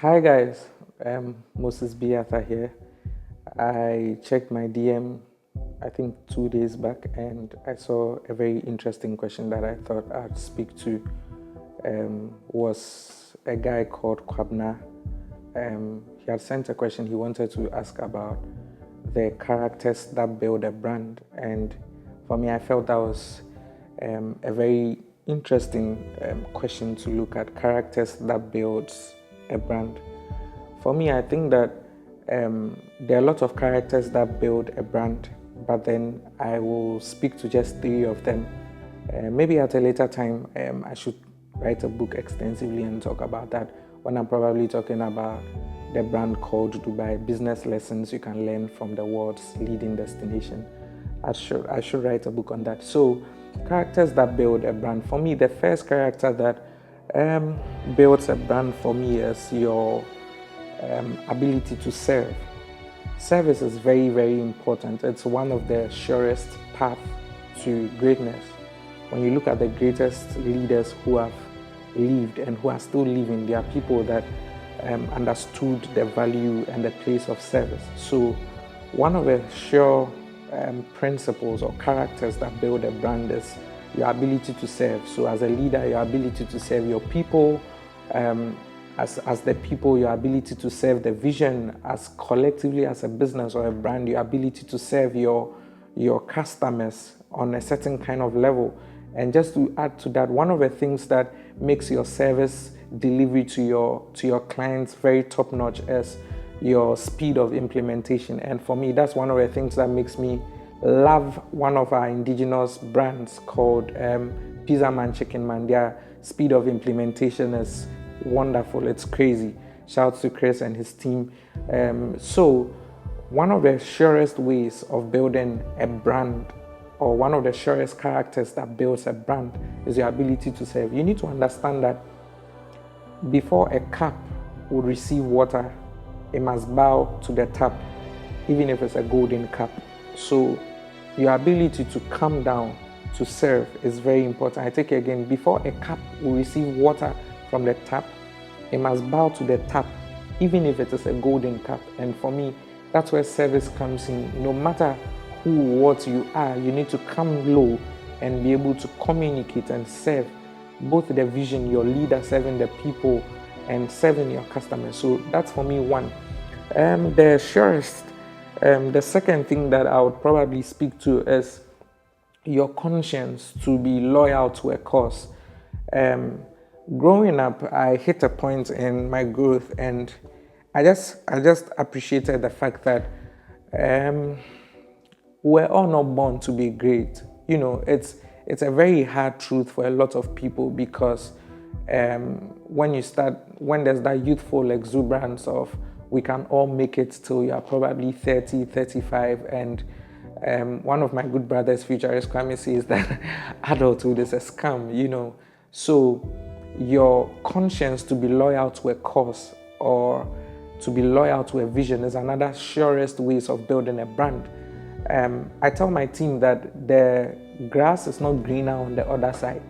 Hi guys, Moses Biatha here. I checked my DM, I think 2 days back, and I saw a very interesting question that I thought I'd speak to. Was a guy called Kwabna. He had sent a question he wanted to ask about the characters that build a brand, and for me, I felt that was a very interesting question to look at characters that builds a brand. For me, I think that there are a lot of characters that build a brand, but then I will speak to just three of them. Maybe at a later time, I should write a book extensively and talk about that when I'm probably talking about the brand called Dubai, business lessons you can learn from the world's leading destination. I should write a book on that. So, characters that build a brand. For me, the first character that builds a brand for me is your ability to serve. Service is very, very important. It's one of the surest paths to greatness. When you look at the greatest leaders who have lived and who are still living, they are people that understood the value and the place of service. So, one of the sure principles or characters that build a brand is your ability to serve. So, as a leader, your ability to serve your people, as the people, your ability to serve the vision, as collectively as a business or a brand, your ability to serve your customers on a certain kind of level. And just to add to that, one of the things that makes your service delivery to your clients very top notch is your speed of implementation. And for me, that's one of the things that makes me love one of our indigenous brands called Pizza Man Chicken Man. Their speed of implementation is wonderful. It's crazy. Shout out to Chris and his team. So one of the surest ways of building a brand, or one of the surest characters that builds a brand, is your ability to serve. You need to understand that before a cup will receive water, it must bow to the tap, even if it's a golden cup. So your ability to come down to serve is very important. I take it again, before a cup will receive water from the tap, it must bow to the tap, even if it is a golden cup. And for me, that's where service comes in. No matter who, what you are, you need to come low and be able to communicate and serve both the vision, your leader serving the people and serving your customers. So that's for me one. The surest, the second thing that I would probably speak to is your conscience to be loyal to a cause. Growing up, I hit a point in my growth, and I just appreciated the fact that we're all not born to be great. You know, it's a very hard truth for a lot of people because when there's that youthful exuberance of we can all make it till you're probably 30, 35, and one of my good brothers, futurist Kwame, says that adulthood is a scam, you know. So your conscience to be loyal to a cause or to be loyal to a vision is another surest ways of building a brand. I tell my team that the grass is not greener on the other side.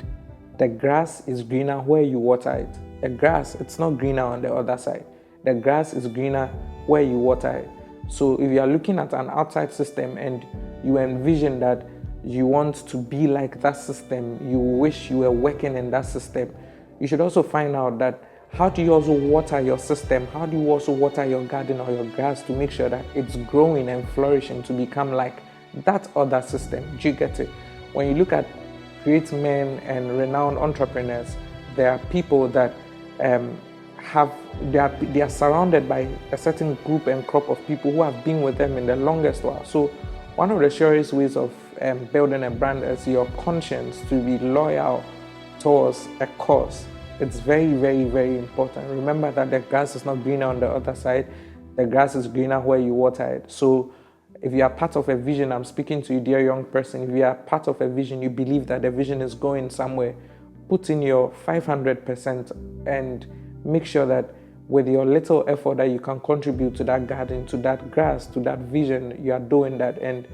The grass is greener where you water it. The grass, it's not greener on the other side. The grass is greener where you water it. So if you are looking at an outside system and you envision that you want to be like that system, you wish you were working in that system, you should also find out that how do you also water your system? How do you also water your garden or your grass to make sure that it's growing and flourishing to become like that other system? Do you get it? When you look at great men and renowned entrepreneurs, there are people that they are surrounded by a certain group and crop of people who have been with them in the longest while. So one of the surest ways of building a brand is your conscience to be loyal towards a cause. It's very, very, very important. Remember that the grass is not greener on the other side. The grass is greener where you water it. So if you are part of a vision, I'm speaking to you, dear young person, if you are part of a vision, you believe that the vision is going somewhere, put in your 500% and make sure that with your little effort that you can contribute to that garden, to that grass, to that vision, you are doing that. And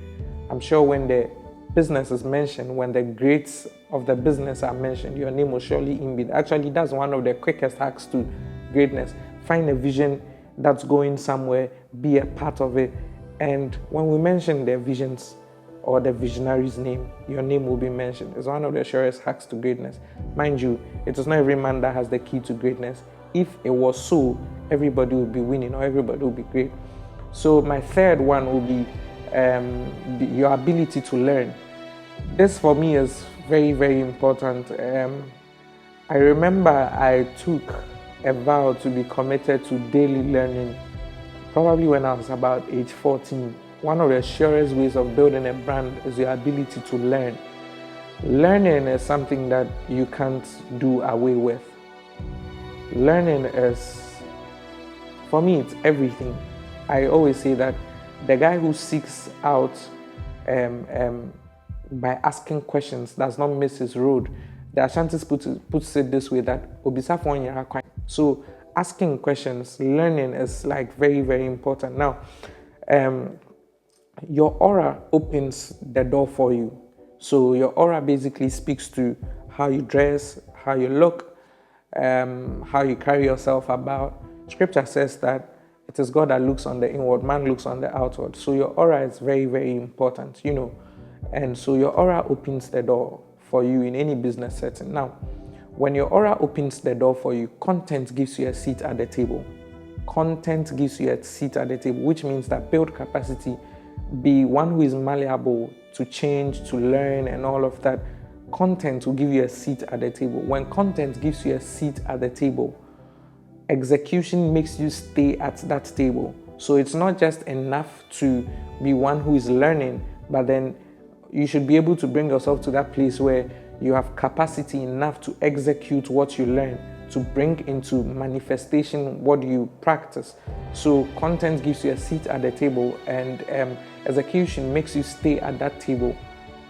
I'm sure when the business is mentioned, when the greats of the business are mentioned, your name will surely be. Actually, that's one of the quickest hacks to greatness. find a vision that's going somewhere, be a part of it. And when we mention their visions or the visionary's name, your name will be mentioned. It's one of the surest hacks to greatness. Mind you, it is not every man that has the key to greatness. If it was so, everybody would be winning or everybody would be great. So my third one will be your ability to learn. This for me is very, very important. I remember I took a vow to be committed to daily learning, probably when I was about age 14. One of the surest ways of building a brand is your ability to learn. Learning is something that you can't do away with. Learning is, for me, it's everything. I always say that the guy who seeks out by asking questions does not miss his road. The Ashantis puts it this way, that obisafo nyara kwan. So asking questions, learning is like very, very important. Now, your aura opens the door for you. So your aura basically speaks to how you dress, how you look, how you carry yourself about. Scripture says that it is God that looks on the inward, man looks on the outward. So your aura is very, very important, And so your aura opens the door for you in any business setting. Now, when your aura opens the door for you, content gives you a seat at the table. Content gives you a seat at the table, which means that build capacity, be one who is malleable to change, to learn, and all of that. Content will give you a seat at the table. When content gives you a seat at the table, execution makes you stay at that table. So it's not just enough to be one who is learning, but then you should be able to bring yourself to that place where you have capacity enough to execute what you learn, to bring into manifestation what you practice. So content gives you a seat at the table, and execution makes you stay at that table.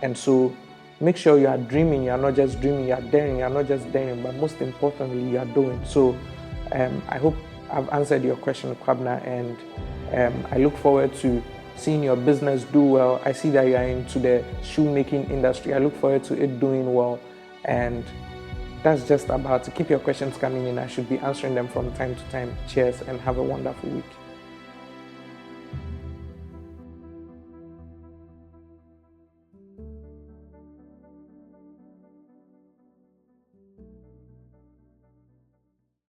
And so make sure you are dreaming, you are not just dreaming, you are daring, you are not just daring, but most importantly, you are doing. So I hope I've answered your question, Kwabna, and I look forward to seeing your business do well. I see that you are into the shoemaking industry. I look forward to it doing well. And that's just about to keep your questions coming in. I should be answering them from time to time. Cheers and have a wonderful week.